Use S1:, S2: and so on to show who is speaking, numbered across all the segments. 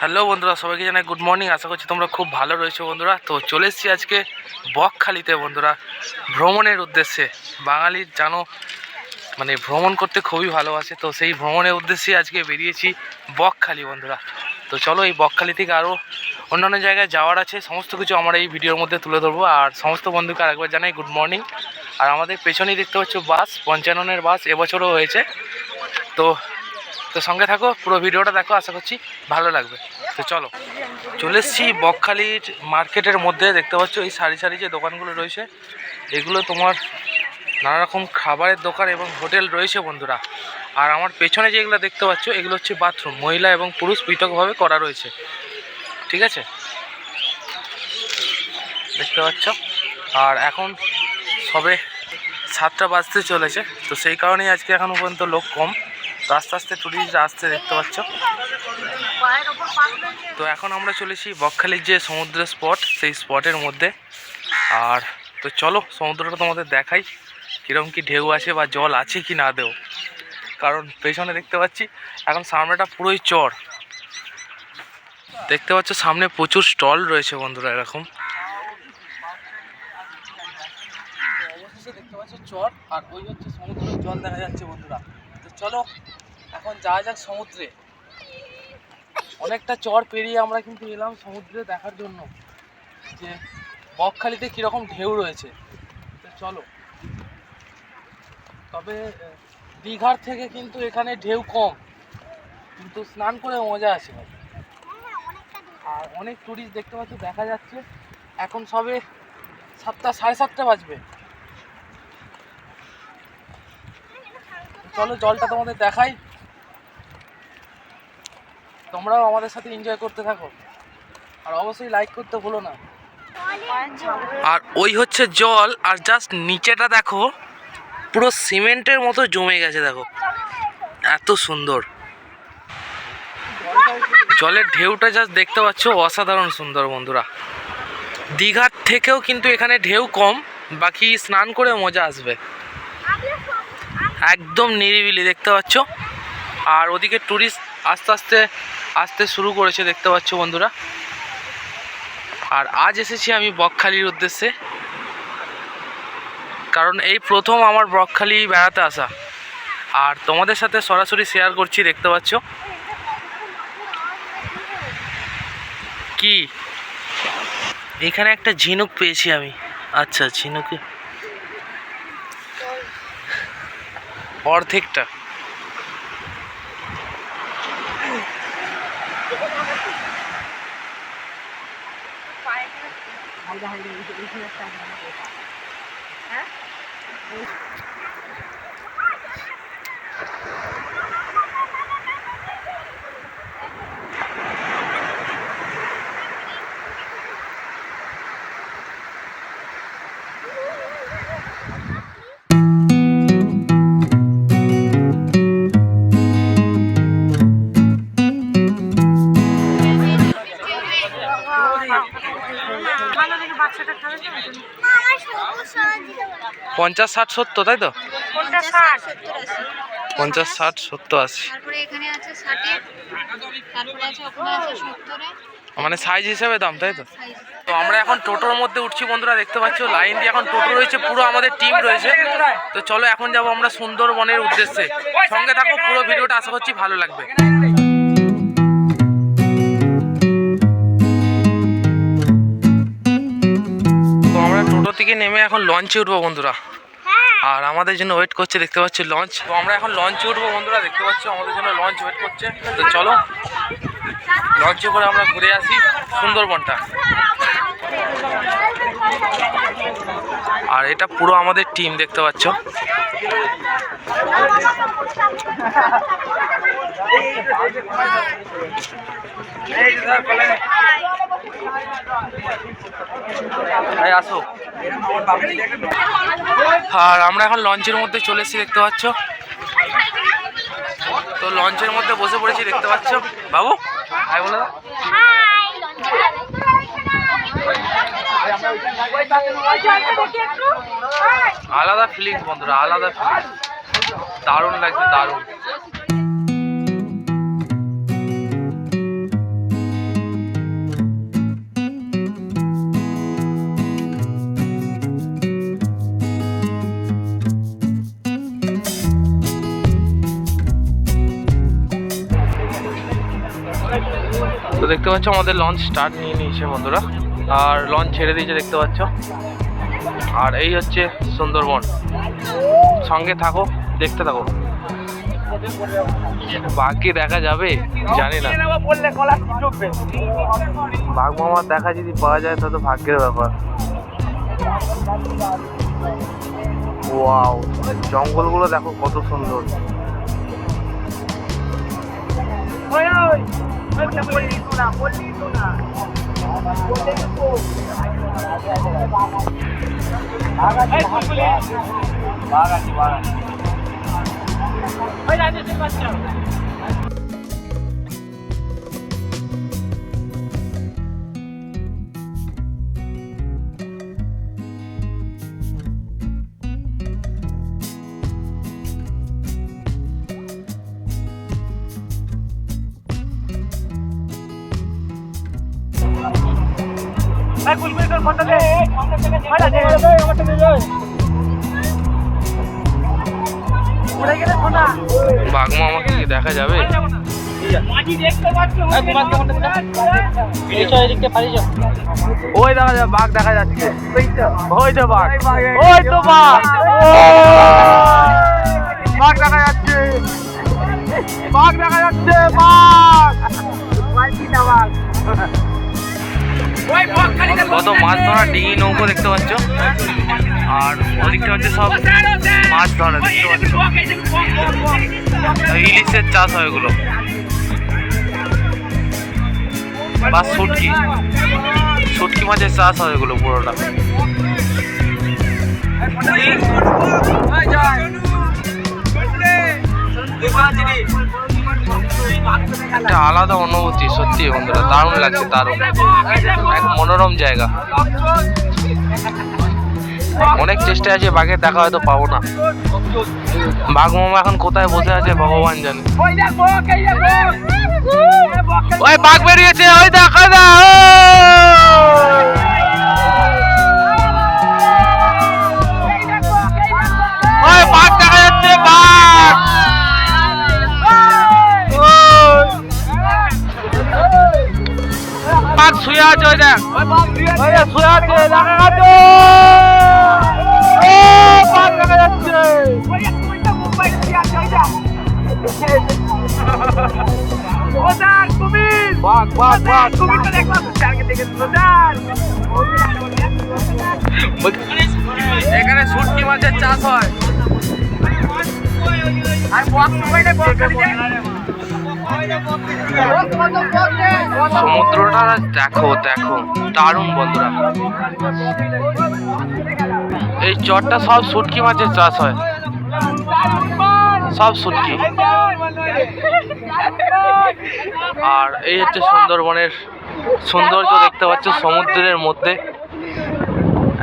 S1: Hello বন্ধুরা, সবাইকে জানাই গুড মর্নিং। আশা করছি তোমরা খুব ভালো রয়েছো বন্ধুরা। তো চলে এসেছি আজকে বকখালিতে বন্ধুরা, ভ্রমণের উদ্দেশ্যে। বাঙালির জানো মানে ভ্রমণ করতে খুবই ভালোবাসে, তো সেই ভ্রমণের উদ্দেশ্যে আজকে বেরিয়েছি বকখালি বন্ধুরা। তো চলো, এই বকখালি থেকে আরও অন্যান্য জায়গায় যাওয়ার আছে, সমস্ত কিছু আমরা এই ভিডিওর মধ্যে তুলে ধরবো। আর সমস্ত বন্ধুকে আরেকবার জানাই গুড মর্নিং। আর আমাদের পেছনেই দেখতে পাচ্ছ বাস, পঞ্চাননের বাস, এবছরও হয়েছে। তো তো সঙ্গে থাকো, পুরো ভিডিওটা দেখো, আশা করছি ভালো লাগবে। তো চলো, চলে এসেছি বকখালির মার্কেটের মধ্যে। দেখতে পাচ্ছ এই সারি সারি যে দোকানগুলো রয়েছে, এগুলো তোমার নানা রকম খাবারের দোকান এবং হোটেল রয়েছে বন্ধুরা। আর আমার পেছনে যেগুলো দেখতে পাচ্ছ, এগুলো হচ্ছে বাথরুম, মহিলা এবং পুরুষ পৃথকভাবে করা রয়েছে, ঠিক আছে, দেখতে পাচ্ছ। আর এখন সবে 7টা বাজতে চলেছে, তো সেই কারণেই আজকে এখনও পর্যন্ত লোক কম। তো আস্তে আস্তে টুরিস্টরা আসতে দেখতে পাচ্ছ। তো এখন আমরা চলেছি বকখালির যে সমুদ্র স্পট, সেই স্পটের মধ্যে। আর তো চলো, সমুদ্রটা তোমাদের দেখাই কীরকম কি ঢেউ আছে বা জল আছে কি না দেও। কারণ পেছনে দেখতে পাচ্ছি এখন সামনেটা পুরোই চর। দেখতে পাচ্ছ সামনে প্রচুর স্টল রয়েছে বন্ধুরা এরকম। অবশেষে দেখতে পাচ্ছ চর, আর ওই হচ্ছে সমুদ্রের জল দেখা যাচ্ছে বন্ধুরা। তো চলো এখন যাওয়া যাক সমুদ্রে। অনেকটা চর পেরিয়ে আমরা কিন্তু এলাম সমুদ্রে দেখার জন্য যে বকখালিতে কীরকম ঢেউ রয়েছে। তো চলো, তবে দীঘার থেকে কিন্তু এখানে ঢেউ কম, কিন্তু স্নান করে মজা আসে। আর অনেক টুরিস্ট দেখতে পাচ্ছ দেখা যাচ্ছে। এখন সবে 7টা, সাড়ে 7টা বাজবে। চলো জলটা তোমাদের দেখাই, তোমরাও আমাদের সাথে এনজয় করতে থাকো। আর অবশ্যই লাইক করতে ভুলো না। আর ওই হচ্ছে জল, আর জাস্ট নিচেটা দেখো পুরো সিমেন্টের মতো জমে গেছে, দেখো এত সুন্দর জলের ঢেউটা। জাস্ট দেখতে পাচ্ছ অসাধারণ সুন্দর বন্ধুরা। দীঘার থেকেও কিন্তু এখানে ঢেউ কম, বাকি স্নান করে মজা আসবে। একদম নিরিবিলি দেখতে পাচ্ছ। আর ওদিকে টুরিস্ট আস্তে আস্তে আসতে শুরু করেছে দেখতে পাচ্ছ বন্ধুরা। আর আজ এসেছি আমি বকখালির উদ্দেশ্যে, কারণ এই প্রথম আমার বকখালি বেড়াতে আসা। আর তোমাদের সাথে সরাসরি শেয়ার করছি, দেখতে পাচ্ছ কি এখানে একটা ঝিনুক পেয়েছি আমি। আচ্ছা, ঝিনুকে অর্ধেকটা। পঞ্চাশ, 60, 70, তাই তো? 50, 60, 70, 80। মানে সাইজ হিসাবে দাম, তাই তো? তো আমরা এখন টোটোর মধ্যে উঠছি বন্ধুরা, দেখতে পাচ্ছ লাইন দিয়ে এখন টোটো রয়েছে, পুরো আমাদের টিম রয়েছে। তো চলো এখন যাবো আমরা সুন্দরবনের উদ্দেশ্যে। সঙ্গে থাকো, পুরো ভিডিওটা আশা করছি ভালো লাগবে। তো আমরা টোটো থেকে নেমে এখন লঞ্চে উঠবো বন্ধুরা। আর আমাদের জন্য ওয়েট করছে, দেখতে পাচ্ছি লঞ্চ। তো আমরা এখন লঞ্চে উঠবো বন্ধুরা, দেখতে পাচ্ছ আমাদের জন্য লঞ্চ ওয়েট করছে। তো চলো লঞ্চে করে আমরা ঘুরে আসি সুন্দরবনটা। আর এটা পুরো আমাদের টিম, দেখতে পাচ্ছ। আসো। আর আমরা এখন লঞ্চের মধ্যে চলে এসেছি, দেখতে পাচ্ছ। তো লঞ্চের মধ্যে বসে পড়েছি, দেখতে পাচ্ছ। বাবু হাই বলে দাও। আলাদা ফিলিংস বন্ধুরা, আলাদা ফিলিংস, দারুণ লাগছে, দারুণ। তো দেখতে পাচ্ছ আমাদের লঞ্চ স্টার্ট নিয়ে নিয়েছে বন্ধুরা, আর লঞ্চ ছেড়ে দিয়েছে দেখতে পাচ্ছ। আর এই হচ্ছে সুন্দরবন, সঙ্গে থাকো, দেখতে থাকো। বাঘ কি দেখা যাবে জানি না, বাঘ মামার দেখা যদি পাওয়া যায় তা তো ভাগ্যের ব্যাপার। ওয়াও, জঙ্গলগুলো দেখো কত সুন্দর। বাঘ মামা কি দেখা যাবে? ওই দেখা যাবে, বাঘ দেখা যাচ্ছে, ওই তো বাঘ, ওই তো বাঘ, বাঘ দেখা যাচ্ছে, বাঘ দেখা যাচ্ছে, বাঘ। কত মাছ ধরা ডিঙি নৌকো দেখতে পাচ্ছ, আর ওদিকটা হচ্ছে সব মাছ ধরা দেখতে পাচ্ছ, ইলিশের চাষ হয় এগুলো, বা শুটকি, শুটকি মাছের চাষ হয় এগুলো পুরোটা। একটা আলাদা অনুভূতি সত্যি বন্ধুরা, দারুণ লাগছে, দারুণ, এক মনোরম জায়গা। অনেক চেষ্টা আছে, বাঘের দেখা হয়তো পাবো না। বাঘ মামা এখন কোথায় বসে আছে ভগবান জানে। ওই বাঘ বেরিয়েছে, ওই দেখা না, ওই বাঘ দেখা যাচ্ছে, বাঘ, বাঘ শুয়ে আছে, ওই দেখ, শুয়ে আছে, দেখা যাচ্ছে, বাঘ দেখা যাচ্ছে, বাঘ, বাঘ, বাঘ, এখানে শুটকি মাছের চাষ হয়। সমুদ্রটা দেখো, দেখো, দারুণ বন্ধুরা। এই চরটা সব শুটকি মাছের চাষ হয়, সব শুটকি। আর এই হচ্ছে সুন্দরবনের সৌন্দর্য দেখতে পাচ্ছ, সমুদ্রের মধ্যে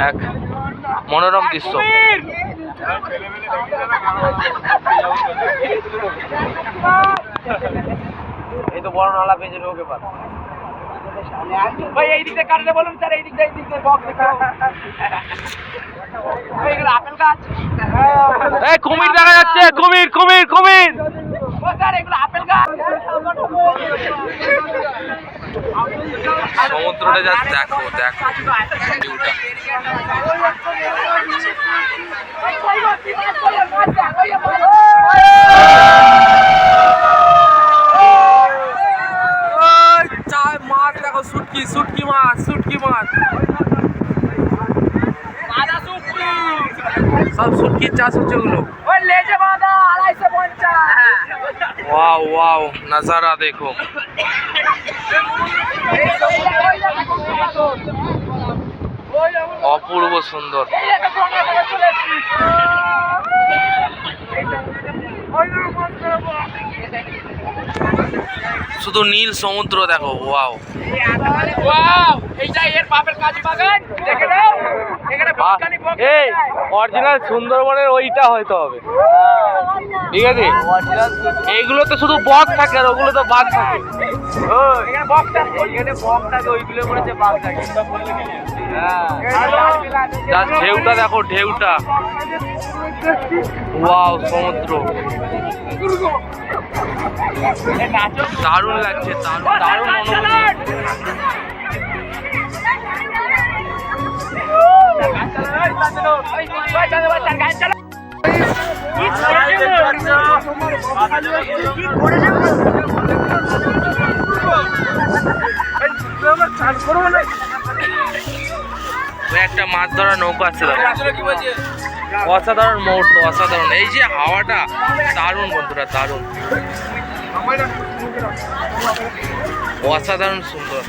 S1: এক মনোরম দৃশ্য। এই তো বড় নালা পেয়েছে লোকে পার ভাই, এই দিকটা কাটলে বলুন স্যার, এই দিকটা, এই দিকটা আপেল গাছ, এই কুমির দেখা যাচ্ছে, কুমির, কুমির, কুমির, স্যার এগুলো আপেল গাছ। সমুদ্রটা যা দেখো, দেখো ভিউটা। মাছ দেখো, শুটকি, শুটকি মাছ, শুটকি মাছ, সব শুটকির চাষ হচ্ছে ওগুলো। ওয়াও, ওয়াও, নজারা দেখো, অপূর্ব সুন্দর। শুধু নীল সমুদ্র দেখো, ওয়াও, এই অরিজিনাল সুন্দরবনের ওইটা হয়তো হবে, ঠিক আছে। এইগুলোতে শুধু বক থাকে, আর ওগুলো তো বাঘ থাকে। যার ঢেউটা দেখো, ঢেউটা, ওয়াও, সমুদ্র দারুণ লাগছে, দারুণ অনুভূতি। একটা মাছ ধরা নৌকা আছে, অসাধারণ মুহূর্ত, অসাধারণ। এই যে হাওয়াটা দারুণ বন্ধুরা, দারুণ, অসাধারণ সুন্দর।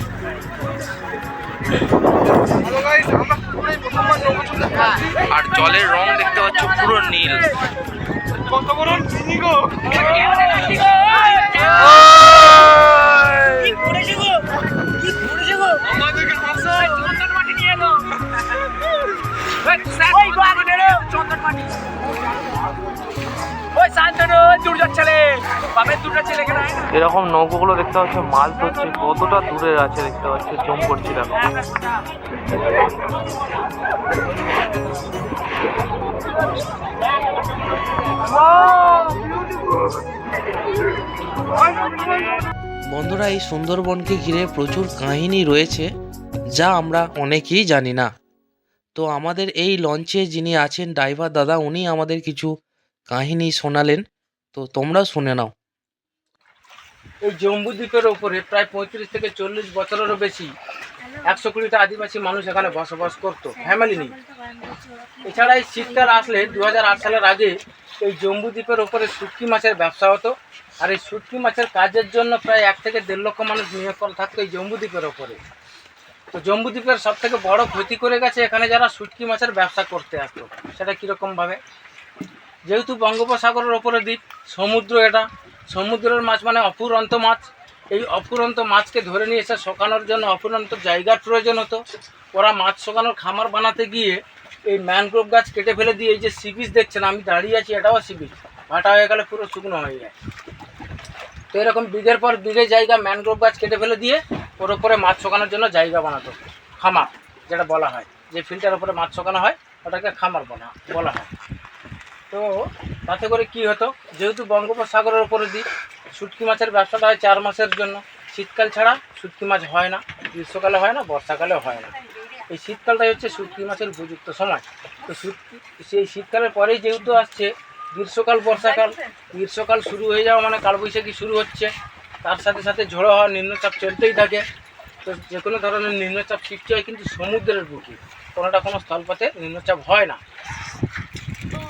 S1: আর জলের রং দেখতে পাচ্ছ পুরো নীল। এরকম নৌকোগুলো দেখতে পাচ্ছ মাছ ধরছে, কতটা দূরে আছে দেখতে পাচ্ছ, জুম করছি দেখো। বন্ধুরা, এই সুন্দরবনকে ঘিরে প্রচুর কাহিনী রয়েছে যা আমরা অনেকেই জানি না। তো আমাদের এই লঞ্চে যিনি আছেন ড্রাইভার দাদা, উনি আমাদের কিছু কাহিনী শোনালেন, তো তোমরা শুনে নাও।
S2: এই জম্বুদ্বীপের ওপরে প্রায় 35 থেকে 40 বছরেরও বেশি 120টা আদিবাসী মানুষ এখানে বসবাস করতো, ফ্যামিলি নিয়ে। এছাড়া এই শীতকাল আসলে 2008 সালের আগে এই জম্বুদ্বীপের ওপরে শুটকি মাছের ব্যবসা হতো। আর এই শুটকি মাছের কাজের জন্য প্রায় 1 থেকে 1.5 লক্ষ মানুষ নিয়োগ করা থাকতো এই জম্বুদ্বীপের ওপরে। তো জম্বুদ্বীপের সব থেকে বড় ক্ষতি করে গেছে এখানে যারা শুটকি মাছের ব্যবসা করতে আসতো। সেটা কীরকমভাবে, যেহেতু বঙ্গোপসাগরের ওপরে দ্বীপ, সমুদ্র, এটা সমুদ্রের মাছ মানে অফুরন্ত মাছ। এই অফুরন্ত মাছকে ধরে নিয়ে এসে শোকানোর জন্য অফুরন্ত জায়গার প্রয়োজন হতো। ওরা মাছ শোকানোর খামার বানাতে গিয়ে এই ম্যানগ্রোভ গাছ কেটে ফেলে দিয়ে, এই যে সি বিচ দেখছেন আমি দাঁড়িয়ে আছি, এটাও সি বিচ, ভাটা হয়ে গেলে পুরো শুকনো হয়ে যায়। তো এরকম বিঘের পর বিঘে জায়গা ম্যানগ্রোভ গাছ কেটে ফেলে দিয়ে ওর ওপরে মাছ শোকানোর জন্য জায়গা বানাতো, খামার যেটা বলা হয়। যে ফিল্টার ওপরে মাছ শোকানো হয় ওটাকে খামার বলা হয়। তো তাতে করে কি হতো, যেহেতু বঙ্গোপসাগরের ওপরে দ্বীপ, শুটকি মাছের ব্যবসাটা হয় 4 মাসের জন্য। শীতকাল ছাড়া শুটকি মাছ হয় না, গ্রীষ্মকালে হয় না, বর্ষাকালেও হয় না। এই শীতকালটাই হচ্ছে শুটকি মাছের উপযুক্ত সময়। তো সেই শীতকালের পরেই যেহেতু আসছে গ্রীষ্মকাল, বর্ষাকাল, গ্রীষ্মকাল শুরু হয়ে যাওয়া মানে কালবৈশাখী শুরু হচ্ছে, তার সাথে সাথে ঝোড়ো হওয়া, নিম্নচাপ চলতেই থাকে। তো যে কোনো ধরনের নিম্নচাপ সৃষ্টি হয় কিন্তু সমুদ্রের বুকে, কোনোটা কোনো স্থলপথে নিম্নচাপ হয় না।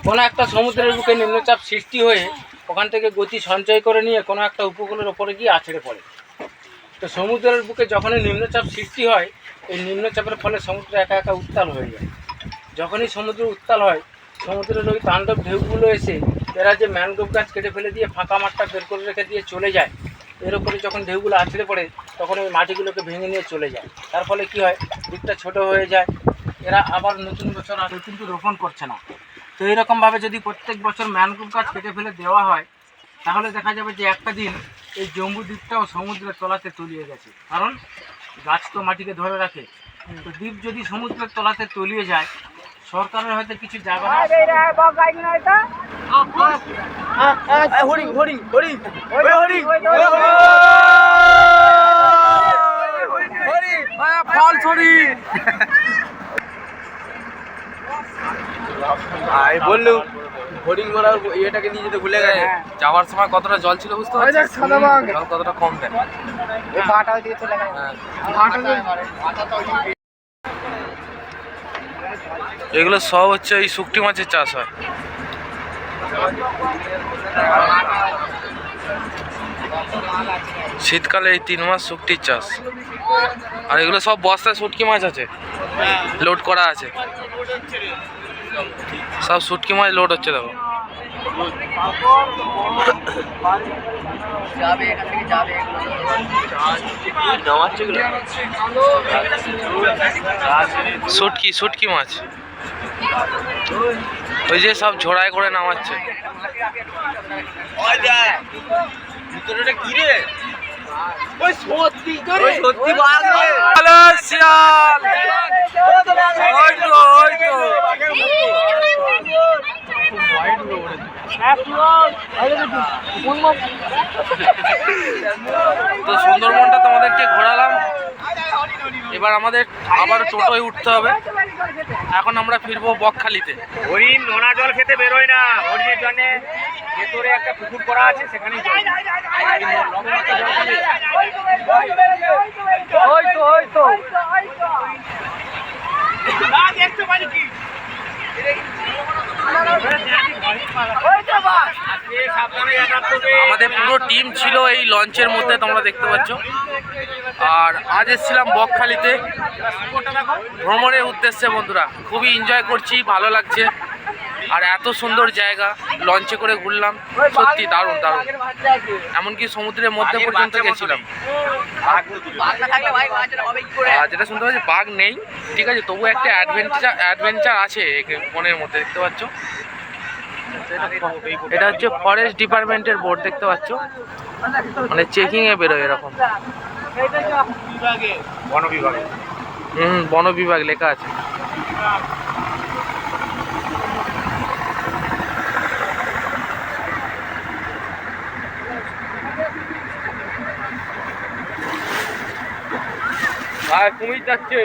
S2: কোনো একটা সমুদ্রের বুকে নিম্নচাপ সৃষ্টি হয়ে ওখান থেকে গতি সঞ্চয় করে নিয়ে কোনো একটা উপকূলের ওপরে গিয়ে আছড়ে পড়ে। তো সমুদ্রের বুকে যখনই নিম্নচাপ সৃষ্টি হয়, এই নিম্নচাপের ফলে সমুদ্র একা একা উত্তাল হয়ে যায়। যখনই সমুদ্র উত্তাল হয়, সমুদ্রের ওই তাণ্ডব ঢেউগুলো এসে এরা যে ম্যানগ্রোভ গাছ কেটে ফেলে দিয়ে ফাঁকা মাঠটা বের করে রেখে দিয়ে চলে যায়, এর উপরে যখন ঢেউগুলো আছড়ে পড়ে তখন ওই মাটিগুলোকে ভেঙে নিয়ে চলে যায়। তার ফলে কি হয়, দিকটা ছোট হয়ে যায়। এরা আবার নতুন বছর আগে কিন্তু রোপণ করছে না। তো এইরকমভাবে যদি প্রত্যেক বছর ম্যানগ্রোভ গাছ কেটে ফেলে দেওয়া হয়, তাহলে দেখা যাবে যে একটা দিন এই জম্বুদ্বীপটাও সমুদ্রের তলাতে তলিয়ে গেছে। কারণ গাছ তো মাটিকে ধরে রাখে। তো দ্বীপ যদি সমুদ্রের তলাতে তলিয়ে যায়, সরকারের হয়তো কিছু জায়গা বললু হোর্ডিং করার ইয়েটাকে নিয়ে যেতে ভুলে গেছে।
S1: যাওয়ার সময় কতটা জল ছিল বুঝতে পারছিস, জল কতটা কম দেয়। এগুলো সব হচ্ছে এই শুকটি মাছের চাষ হয়। শীতকালে এই 3 মাস শুকটির চাষ। আর এগুলো সব বস্তায় শুটকি মাছ আছে, লোড করা আছে, সব শুটকি মাছ লোড হচ্ছে দেখো। শুটকি মাছ ওই যে সব ঝোড়ায় করে নামাচ্ছে। শিয়াল তো সুন্দরবনটা তোমাদেরকে ঘোরালাম, এবার আমাদের আবার টোটোয় উঠতে হবে। এখন আমরা ফিরবো বকখালিতে।
S2: হরিণ নোনা জল খেতে বেরোয় না, হরিণের জন্য ভেতরে একটা পুকুর করা আছে, সেখানেই জল দেখতে পারি কি
S1: আমাদের পুরো টিম ছিল এই লঞ্চের মধ্যে, তোমরা দেখতে পাচ্ছ। আর আজ এসেছিলাম বকখালিতে ভ্রমণের উদ্দেশ্যে বন্ধুরা। খুবই এনজয় করছি, ভালো লাগছে। আর এত সুন্দর জায়গা, লঞ্চে করে ঘুরলাম, সত্যি দারুণ দারুণ। এমনকি সমুদ্রের মধ্যে পর্যন্ত গেছিলাম। আর যেটা শুনতে পাচ্ছি বাঘ নেই, ঠিক আছে, তবু একটা অ্যাডভেঞ্চার আছে মনের মধ্যে, দেখতে পাচ্ছ। এটা হচ্ছে ফরেস্ট ডিপার্টমেন্টের বোর্ড, দেখতে পাচ্ছ, মানে চেকিং এ বেরোয় এরকম।
S2: বন বিভাগে
S1: বন বিভাগ লেখা আছে। আর কুমির যাচ্ছে।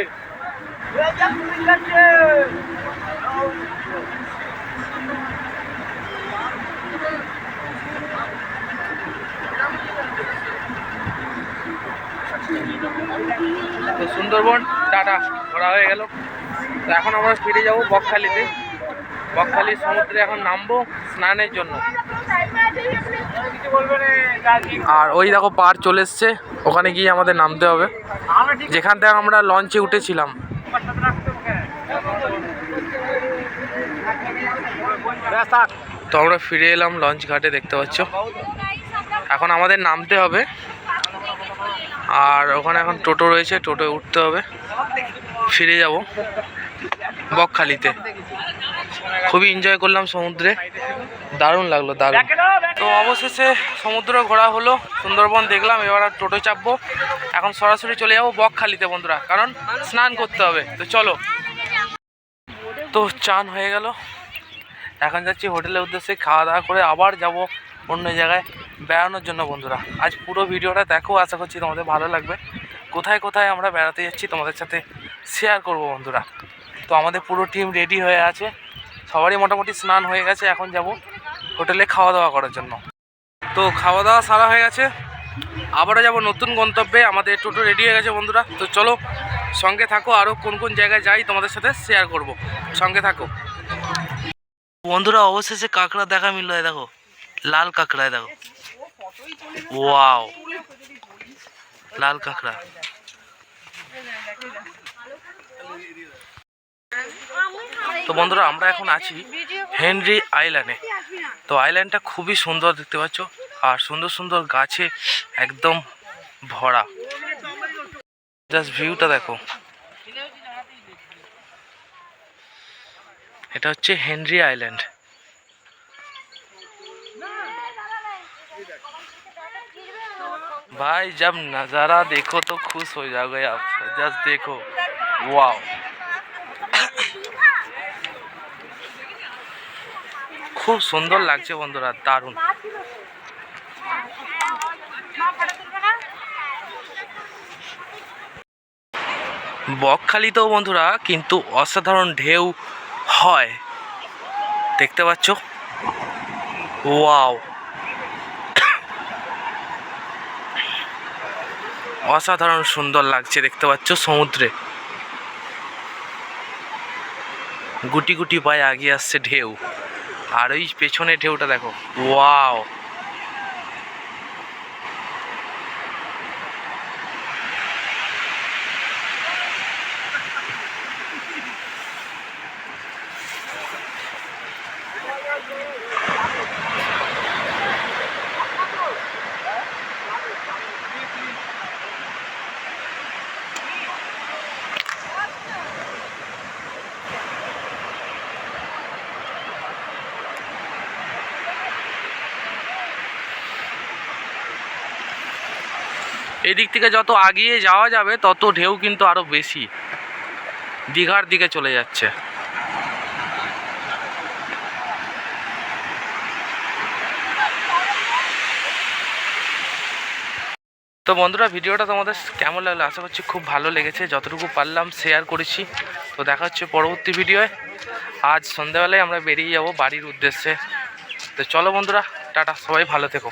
S1: তো সুন্দরবন টাটা ঘোরা হয়ে গেল। তো এখন আমরা ফিরে যাব বকখালিতে। বকখালি সমুদ্রে এখন নামবো স্নানের জন্য। আর ওই দেখো পার চলে এসছে, ওখানে গিয়ে আমাদের নামতে হবে, যেখান থেকে আমরা লঞ্চে উঠেছিলাম। তো আমরা ফিরে এলাম লঞ্চ ঘাটে, দেখতে পাচ্ছ। এখন আমাদের নামতে হবে, আর ওখানে এখন টোটো রয়েছে, টোটোয় উঠতে হবে, ফিরে যাব বকখালিতে। খুবই এনজয় করলাম সমুদ্রে, দারুণ লাগলো, দারুণ। তো অবশেষে সমুদ্র ঘোরা হলো, সুন্দরবন দেখলাম। এবার আর টোটো চাপবো, এখন সরাসরি চলে যাবো বকখালিতে বন্ধুরা, কারণ স্নান করতে হবে। তো চলো। তো চান হয়ে গেল, এখন যাচ্ছি হোটেলের উদ্দেশ্যে, খাওয়া দাওয়া করে আবার যাব অন্য জায়গায় বেড়ানোর জন্য বন্ধুরা। আজ পুরো ভিডিওটা দেখো, আশা করছি তোমাদের ভালো লাগবে। কোথায় কোথায় আমরা বেড়াতে যাচ্ছি তোমাদের সাথে শেয়ার করব বন্ধুরা। তো আমাদের পুরো টিম রেডি হয়ে আছে, সবারই মোটামুটি স্নান হয়ে গেছে। এখন যাব হোটেলে খাওয়া দাওয়া করার জন্য। তো খাওয়া দাওয়া সারা হয়ে গেছে, আবারও যাব নতুন গন্তব্যে। আমাদের টোটো রেডি হয়ে গেছে বন্ধুরা। তো চলো সঙ্গে থাকো, আরও কোন কোন জায়গায় যাই তোমাদের সাথে শেয়ার করব, সঙ্গে থাকো বন্ধুরা। অবশেষে কাঁকড়া দেখা মিলল, দেখো লাল কাঁকড়ায়, দেখো ওয়াও, লাল কাঁকড়া। তো বন্ধুরা আমরা এখন আছি হেনরি আইল্যান্ডে। তো আইল্যান্ডটা খুবই সুন্দর, দেখতে পাচ্ছ, আর সুন্দর সুন্দর গাছে একদম ভরা। জাস্ট ভিউটা দেখো। এটা হচ্ছে হেনরি আইল্যান্ড। भाई जब नज़ारा देखो तो खुश हो जाओगे आप, जस्ट देखो, वाओ। খুব সুন্দর লাগছে বন্ধুরা, দারুণ। বকখালিতেও বন্ধুরা কিন্তু অসাধারণ ঢেউ হয়, দেখতে পাচ্ছ, ওয়াও, অসাধারণ সুন্দর লাগছে, দেখতে পাচ্ছ সমুদ্রে গুটি গুটি পায়ে এগিয়ে আসছে ঢেউ। আর ওই পেছনে ঢেউটা দেখো, ওয়াও। এদিক থেকে যত আগিয়ে যাওয়া যাবে তত ঢেউ কিন্তু আরো বেশি, দীঘার দিকে চলে যাচ্ছে। তো বন্ধুরা, ভিডিওটা তোমাদের কেমন লাগলো? আশা করছি খুব ভালো লেগেছে, যতটুকু পারলাম শেয়ার করেছি। তো দেখা হচ্ছে পরবর্তী ভিডিওয়। আজ সন্ধ্যাবেলায় আমরা বেরিয়ে যাব বাড়ির উদ্দেশ্যে। তো চলো বন্ধুরা, টাটা, সবাই ভালো থেকো।